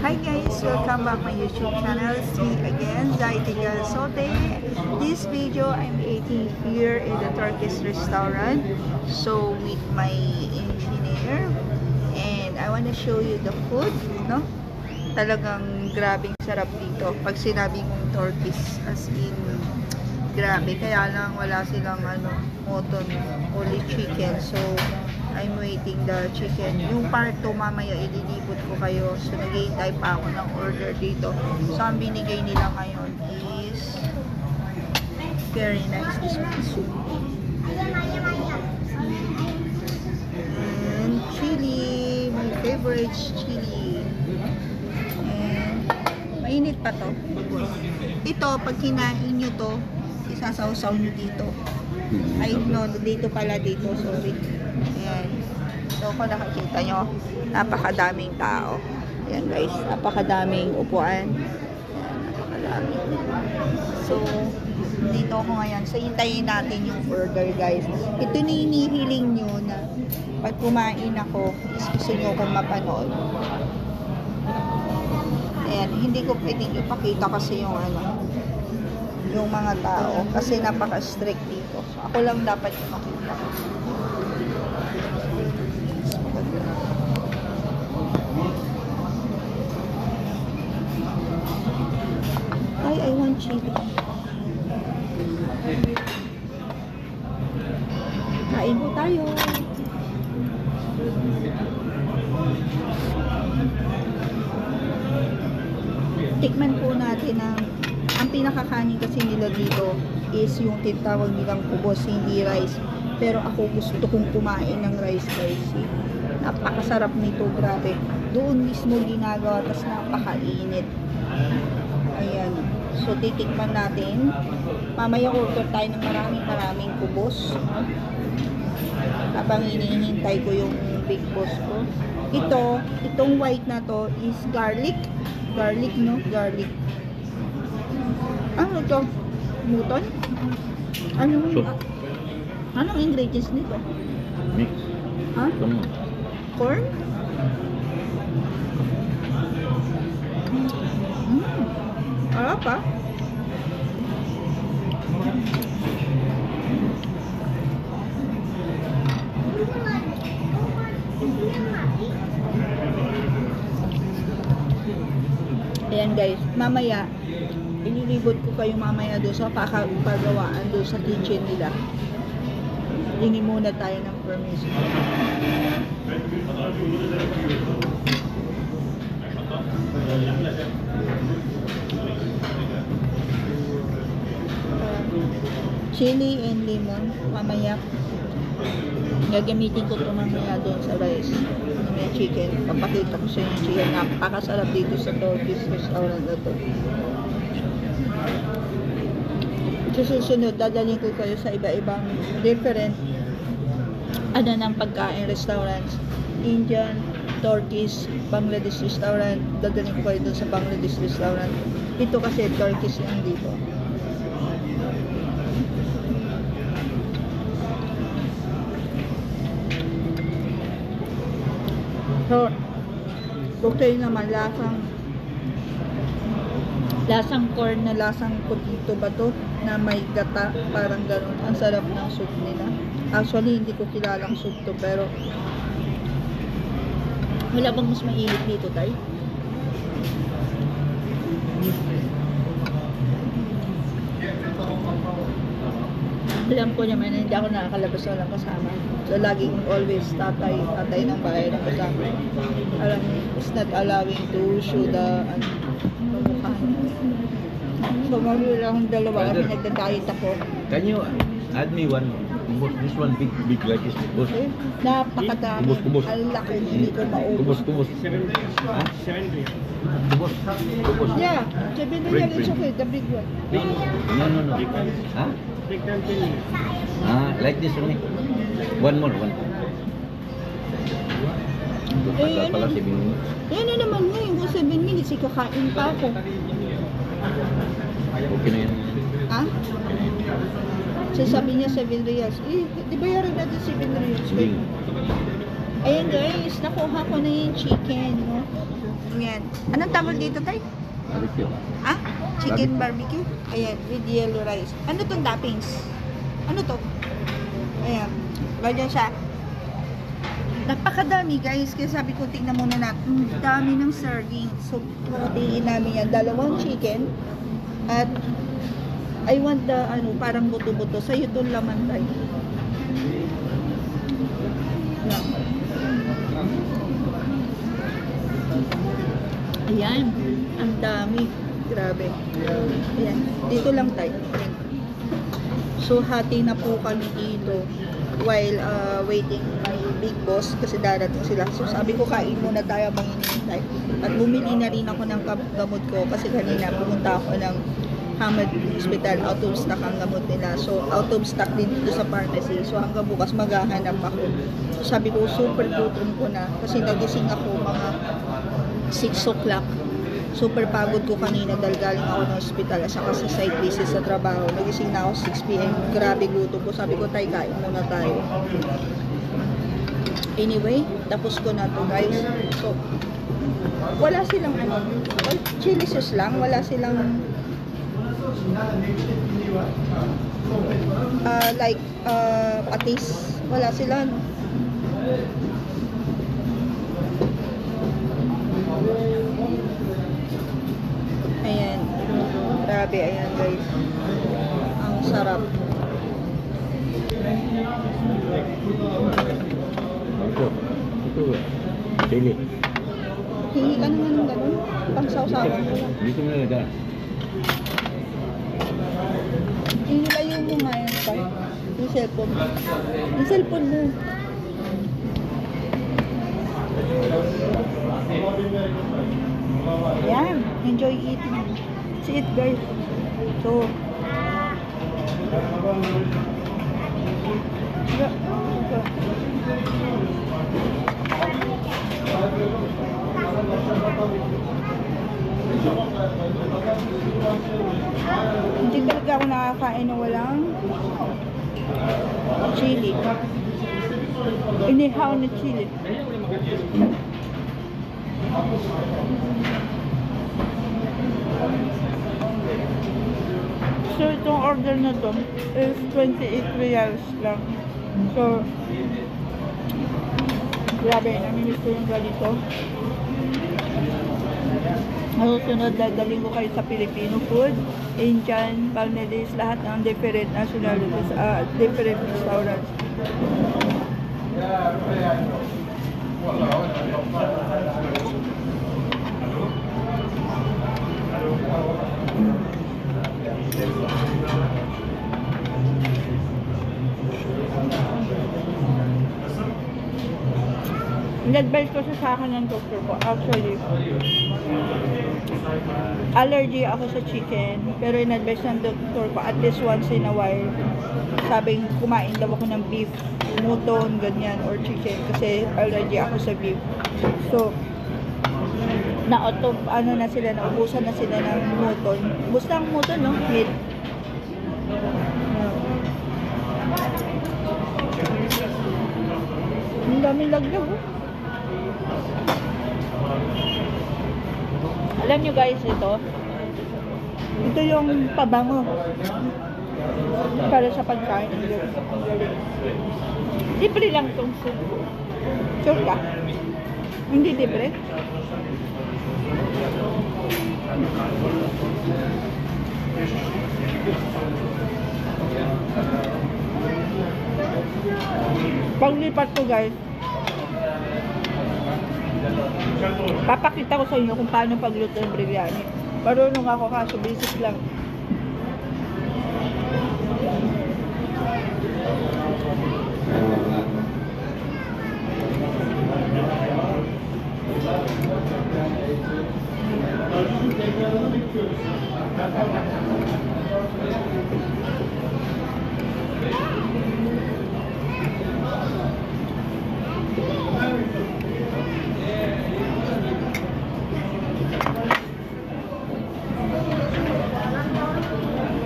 Hi guys, welcome back my YouTube channel. It's me again, Zaidigal Sote. This video I'm eating here in the Turkish restaurant. So with my engineer, and I want to show you the food, no? Talagang grabing sarap dito. Pag sinabi mong Turkish, as in grabe. Kaya lang wala silang mutton, only chicken. So I'm waiting the chicken. Yung part 2 mamaya ililipot ko kayo. So nag-iintay pa ako ng order dito. So ang binigay nila ngayon is very nice, this soup. And chili, my favorite chili. And mainit pa to. Ito, pag kinain nyo to, isasawsaw nyo dito. Ay, no, dito pala dito, sorry. Ayan. So, kung nakikita nyo, napakadaming tao. Ayan guys, napakadaming upuan. Ayan, napakadaming. So, dito ako ngayon. So, hintayin natin yung order guys. Ito na hinihiling nyo na pag kumain ako, gusto nyo kung mapanood. Ayan, hindi ko pwedeng ipakita kasi yung yung mga tao. Kasi napaka-strict dito. So, ako lang dapat yung makita. Ay, I want chili. Kain po tayo. Tikman po natin ang pinakakanin kasi nila dito is yung tinatawag nilang kubos, hindi rice. Pero ako gusto kong kumain ng rice guys. Napakasarap nito, grabe. Doon mismo ginagawa, tapos napakainit. Ayan. So, titikman natin. Mamaya order tayo ng maraming kubos. Habang hinihintay ko yung big boss ko. Itong white na to is garlic. Garlic, no? Garlic. Ano to? Muton? Anong ingredients nito? Mix. Ha? Corn? Harap pa. Ayan guys, mamaya ililibot ko kayo mamaya doon sa pagawaan doon sa kitchen nila. Hingi muna tayo ng permission. Chili and lemon mamaya. Gagamitin ko ito mamaya doon sa rice. May chicken. Papakita ko sa yung chicken. Napakasarap dito sa Turkish restaurant na to. Susunod, dadalhin ko kayo sa iba-ibang different ng pagkain restaurants. Indian, Turkish, Bangladesh restaurant. Dadalhin ko kayo doon sa Bangladesh restaurant. Ito kasi Turkish lang dito. So, okay naman, lasang corn na lasang potato ba to na may gata, parang ganun. Ang sarap ng soup nila. Actually, hindi ko kilalang soup to, pero wala bang mas mainit dito tayo? Alam ko naman na hindi ako nakakalabas na walang kasama. So, laging always tatay ng bahay ng kasama. Alam mo, is not allowing to show the mukha niya. So, marami akong dalawa kasi nagda-diet ako. Can you add me one? This one big like this. Kubos. Napakadami. Kubos. Ang laki, hindi ko maubos. Kubos. 7 Kubos. Yeah, 7 real, it's okay, the big one. No. Huh? Like this only. One more. Pala 7 minutes. Yan na naman ngayon, kung 7 minutes, ikakain pa ako. Okay na yan. Ha? So sabi niya 7 reals. Di ba yaran natin 7 reals? Ayan guys, nakuha ko na yung chicken, no? Ayan. Anong tawag dito, tay? Barbecue. Ah? Chicken barbecue? Ayan, with yellow rice. Ano tong toppings? Ano to? Ayan. Ganyan siya. Napakadami guys. Kaya sabi ko, tingnan muna natin. Dami ng serving. So, hatiin namin yan. 2 chicken. At, I want the, ano, parang buto-buto. Sa'yo itong laman tayo. Yan. Ayan. Ang dami. Grabe. Ayan. Dito lang tayo. Ayan. So, hati na po kami dito while waiting my big boss kasi darating sila. So, sabi ko, kain muna tayo habang hinihintay. At bumili na rin ako ng gamot ko kasi kanina pumunta ako ng Hamad Hospital. Out of stock ang gamot nila. So, out of stock din dito sa pharmacy. So, hanggang bukas maghahanap ako. So, sabi ko, super gutom ko na kasi nagising ako mga 6 o'clock. Super pagod ko kanina dahil galing ako ng hospital at saka sa site visit sa trabaho. Nagising na ako 6 p.m. Grabe gutom ko. Sabi ko, tay, kain muna tayo. Anyway, tapos ko na to guys. So, wala silang ano, chili sauce lang. Wala silang patis. Wala sila. Ayan. Grabe, ayan guys. Ang sarap. Ito. Chili. Hingi ka naman ng ganun. Pang sausawan mo lang. Dito na nada. Hinilayo mo nga yan pa. Yung cellphone mo. Yung cellphone mo. Ayan. Enjoy eating. See it guys. So. Hindi talaga ako nakakain na walang chili. Inihaw na chili. So, itong order na to is 28 reals lang. So, grabe, namimiss ko yung ganito. Susunod, dadalhin ko kayo sa Filipino food, Indian, Bangladesh, lahat ng different nationalities, different restaurants. In-advise ko sa akin ng doctor ko, actually, allergy ako sa chicken, pero in-advise ng doctor ko, at least once in a while, sabing kumain daw ako ng beef, mutton, ganyan, or chicken, kasi allergy ako sa beef. So, ano na sila, naubusan na sila ng mutton. Basta ang mutton, no? Meat. Ang daming laglag, oh. Alam nyo guys, ito yung pabango para sa pagkain. Libre lang itong soup. Sure ka? Hindi libre? Paglipat ko guys, papakita ko sa inyo kung paano pagluto ng biryani. Marunong ako kaso basic lang.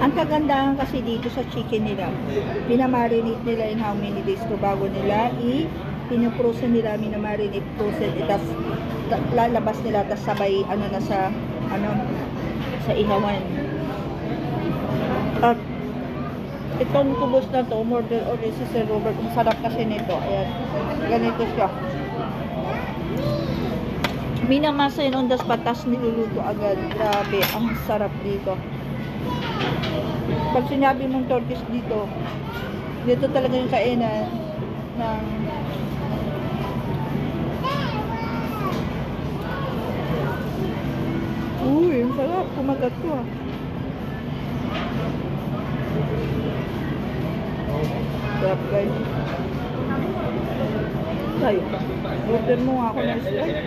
Ang kagandahan kasi dito sa chicken nila, pinamarinate nila in how many days to bago nila pinaprosen nila, minamarinate, frozen, itas lalabas nila tas sabay ano na sa sa ihawan. At itong tubos na to, order ulit si Sir Robert. Ang sarap kasi nito. Ayan. Ganito siya. Minamasa yun on the spot, tas niluluto agad. Grabe, ang sarap dito. Pag sinabi mong Turkish dito talaga yung kainan ng uy, ang sarap. Kumagat ko ah. Sarap guys. Tayo. Order mo nga ako ng Sprite.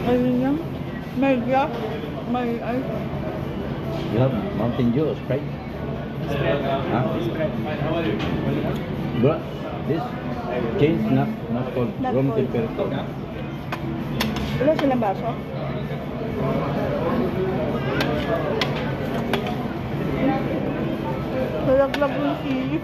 Ayun lang. May glass. May ice. You have Mountain Dew or Sprite? Huh? But this change not called Not room cold. temperature. Wala silang baso? Nalaglag yung sili.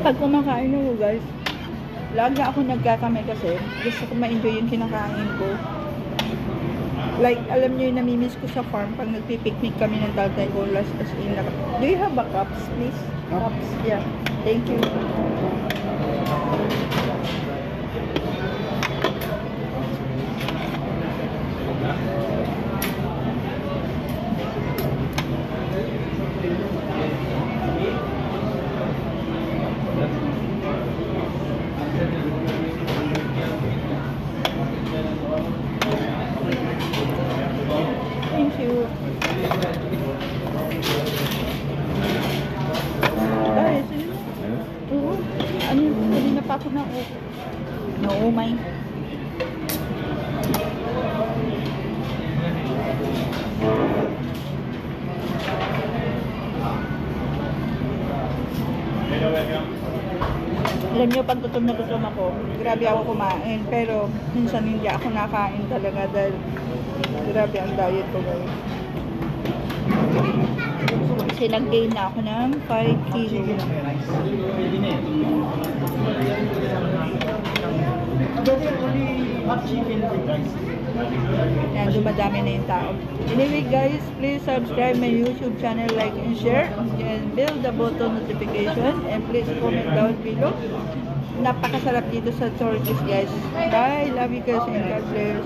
Pag kumakain ako guys, lagi ako nagkakamay kasi gusto ko ma-enjoy yung kinakain ko. Like, alam niyo yung namimiss ko sa farm pag nagpipiknik kami ng tatay ko last as in. Do you have a cups, please? Cups? Yeah. Thank you. Thank you. Ay, sige. Oo. Ano yun? Kanina pa ako na naumay. Alam niyo, pag gutom na gutom ako, grabe ako kumain. Pero minsan hindi ako nakain talaga dahil grabe ang diet ko guys. Kasi nag-gain na ako ng 5 kilo. Yan, dumadami na yung tao. Anyway guys, please subscribe my YouTube channel, like and share, and bell the button notification, and please comment down below. Napakasarap dito sa Turkish guys. Bye! Love you guys and God bless.